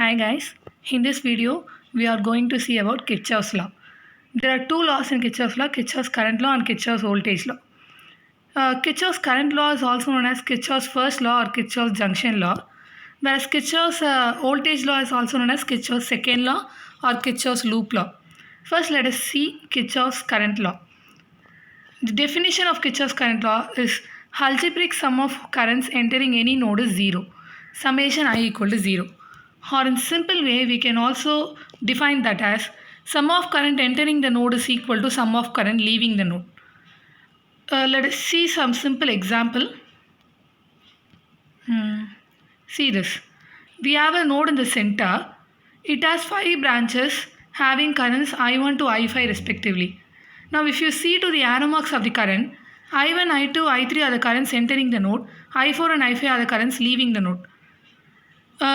Hi guys, in this video we are going to see about Kirchhoff's law. There are two laws in Kirchhoff's law, Kirchhoff's current law and Kirchhoff's voltage law. Kirchhoff's current law is also known as Kirchhoff's first law or Kirchhoff's junction law, whereas Kirchhoff's voltage law is also known as Kirchhoff's second law or Kirchhoff's loop law. First let us see Kirchhoff's current law. The definition of Kirchhoff's current law is algebraic sum of currents entering any node is 0, summation I equal to 0. Or in simple way, we can also define that as sum of current entering the node is equal to sum of current leaving the node. Let us see some simple example. See this. We have a node in the center. It has 5 branches having currents I1 to I5 respectively. Now if you see to the arrow marks of the current, I1, I2, I3 are the currents entering the node, I4 and I5 are the currents leaving the node.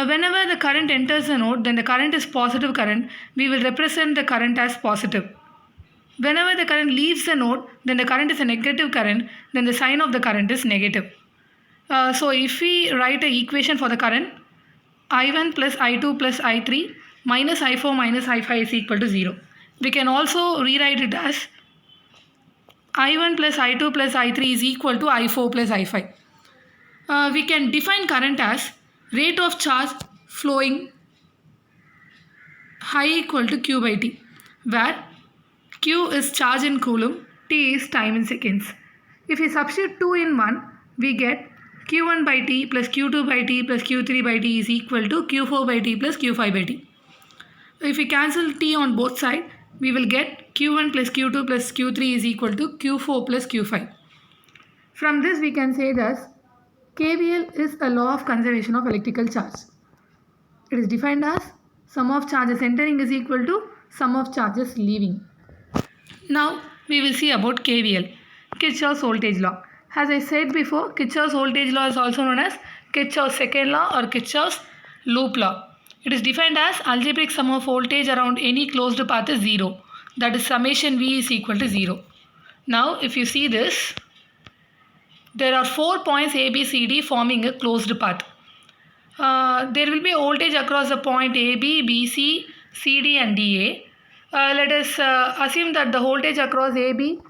Whenever the current enters the node, then the current is positive current. We will represent the current as positive. Whenever the current leaves the node, then the current is a negative current. Then the sign of the current is negative. So if we write an equation for the current, I1 plus I2 plus I3 minus I4 minus I5 is equal to 0. We can also rewrite it as I1 plus I2 plus I3 is equal to I4 plus I5. We can define current as rate of charge flowing I equal to Q by T, where Q is charge in coulomb, T is time in seconds. If we substitute 2 in 1, we get Q1 by T plus Q2 by T plus Q3 by T is equal to Q4 by T plus Q5 by T. If we cancel T on both sides, we will get Q1 plus Q2 plus Q3 is equal to Q4 plus Q5. From this we can say that KVL is a law of conservation of electrical charge. It is defined as sum of charges entering is equal to sum of charges leaving. Now we will see about KVL, Kirchhoff's voltage law. As I said before, Kirchhoff's voltage law is also known as Kirchhoff's second law or Kirchhoff's loop law. It is defined as algebraic sum of voltage around any closed path is 0. That is summation V is equal to 0. Now if you see this, there are 4 points A, B, C, D forming a closed path. There will be a voltage across the point A, B, B, C, C, D and D, A. Let us assume that the voltage across A, B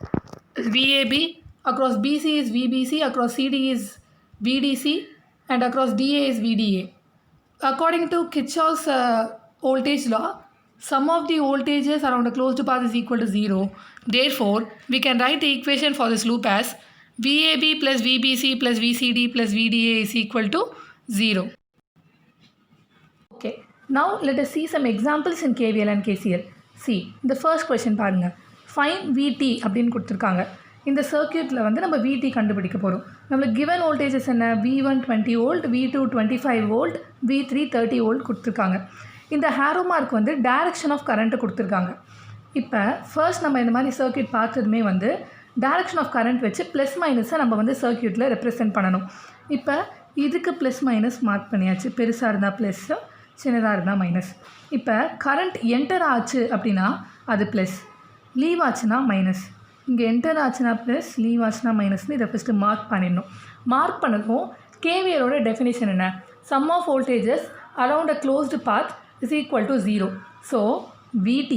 is VAB, across BC is VBC, across CD is VDC and across DA is VDA. According to Kirchhoff's voltage law, sum of the voltages around a closed path is equal to 0. Therefore, we can write the equation for this loop as VAB plus VBC plus VCD plus VDA is equal to 0. Okay, now let us see some examples in KVL and KCL. See, the first question பாருங்க. Find VT அப்படின்னு கொடுத்துருக்காங்க. இந்த சர்க்கியூட்டில் வந்து நம்ம VT கண்டுபிடிக்க போகிறோம். நம்மளுக்கு given voltages என்ன V1 20 volt, V2 25 volt, V3 30 volt கொடுத்துருக்காங்க. இந்த ஹேரோ மார்க் வந்து டைரக்ஷன் ஆஃப் கரண்ட்டு கொடுத்துருக்காங்க. இப்போ ஃபர்ஸ்ட் நம்ம இந்த மாதிரி சர்க்கியூட் பார்த்ததுமே வந்து டைரக்ஷன் ஆஃப் கரண்ட் வச்சு ப்ளஸ் மைனஸை நம்ம வந்து சர்க்கியூட்டில் ரெப்ரசென்ட் பண்ணணும். இப்போ இதுக்கு ப்ளஸ் மைனஸ் மார்க் பண்ணியாச்சு. பெருசாக இருந்தால் ப்ளஸ்ஸு, சின்னதாக இருந்தால் மைனஸ். இப்போ கரண்ட் என்டர் ஆச்சு அப்படின்னா அது ப்ளஸ், லீவ் ஆச்சுன்னா மைனஸ். இங்கே என்டர் ஆச்சுன்னா ப்ளஸ், லீவ் ஆச்சுன்னா மைனஸ்னு இதை ஃபஸ்ட்டு மார்க் பண்ணிடணும். மார்க் பண்ணதும் கேவிஎலோட டெஃபினேஷன் என்ன? Sum of voltages around a closed path is equal to 0. So VT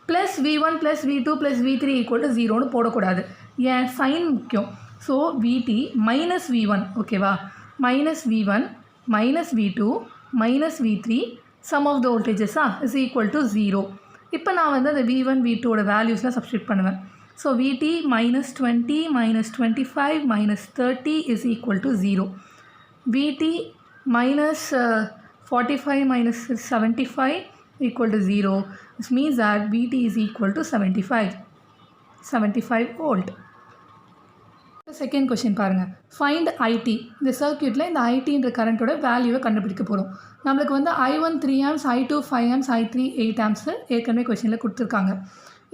plus V1 plus V2 plus V3 equal to 0ன்னு போடக்கூடாது. ஏன்? சைன் முக்கியம். ஸோ VT மைனஸ் V1, ஓகேவா, minus V1 minus V2 minus V3 sum of the வோல்டேஜஸா is equal to 0. இப்போ நான் வந்து அந்த V1 V2ஓட வேல்யூஸ்லாம் சப்ஸ்டியூட் பண்ணுவேன். So VT minus 20 minus 25 minus 30 is equal to 0. VT minus 45 minus 75 equal to 0. This means that VT is equal to 75 volt. Second question பாருங்க. Find IT. இந்த சர்க்கியூட்டில் இந்த ITன்ற கரண்ட்டோட வேல்யூவை கண்டுபிடிக்க போகிறோம். நம்மளுக்கு வந்து I1 3 amps, I2 5 amps, I3 8 amps ஏற்கனவே கொஷனில் கொடுத்துருக்காங்க.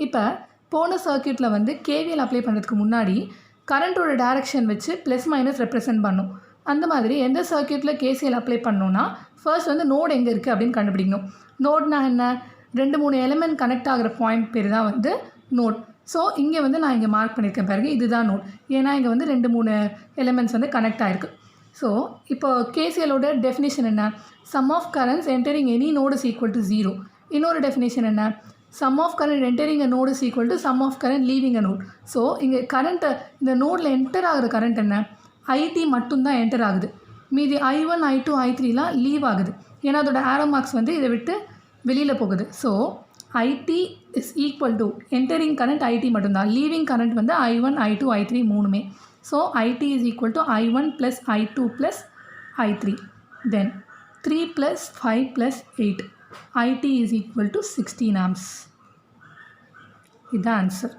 இப்போ போன சர்க்கியூட்டில் வந்து KVL அப்ளை பண்ணுறதுக்கு முன்னாடி கரண்ட்டோட டைரக்ஷன் வச்சு ப்ளஸ் மைனஸ் ரெப்ரசென்ட் பண்ணணும். அந்த மாதிரி எந்த சர்க்கியூட்டில் KCL அப்ளை பண்ணோன்னா ஃபர்ஸ்ட் வந்து நோடு எங்கே இருக்குது அப்படின்னு கண்டுபிடிக்கணும். நோட்னா என்ன? 2-3 எலிமெண்ட் கனெக்ட் ஆகிற பாயிண்ட் பேர் தான் வந்து நோட். ஸோ இங்கே வந்து நான் இங்கே மார்க் பண்ணியிருக்கேன் பாருங்கள், இதுதான் நோட். ஏன்னா இங்கே வந்து 2-3 எலிமெண்ட்ஸ் வந்து கனெக்ட் ஆகிருக்கு. ஸோ இப்போ கேசிஎலோட டெஃபினேஷன் என்ன? Sum of currents entering any node is equal to 0. இன்னொரு டெஃபினேஷன் என்ன? Sum of current entering a node is equal to sum of current leaving a node. So இங்கே கரண்ட்டை இந்த நோடில் என்டர் ஆகிற கரண்ட் என்ன? ஐடி மட்டும்தான் என்டர் ஆகுது. மீதி I1 I2 I3லாம் லீவ் ஆகுது. ஏன்னா அதோட ஆரோ மார்க்ஸ் வந்து இதை விட்டு வெளியில் போகுது. So IT is equal to entering current IT மட்டும்தான். லீவிங் கரண்ட் வந்து I1 I2 I3 மூணுமே. So IT is equal to I1 plus I2 plus I3. Then 3 plus 5 plus 8. IT is equal to 16 amps. இதுதான் answer.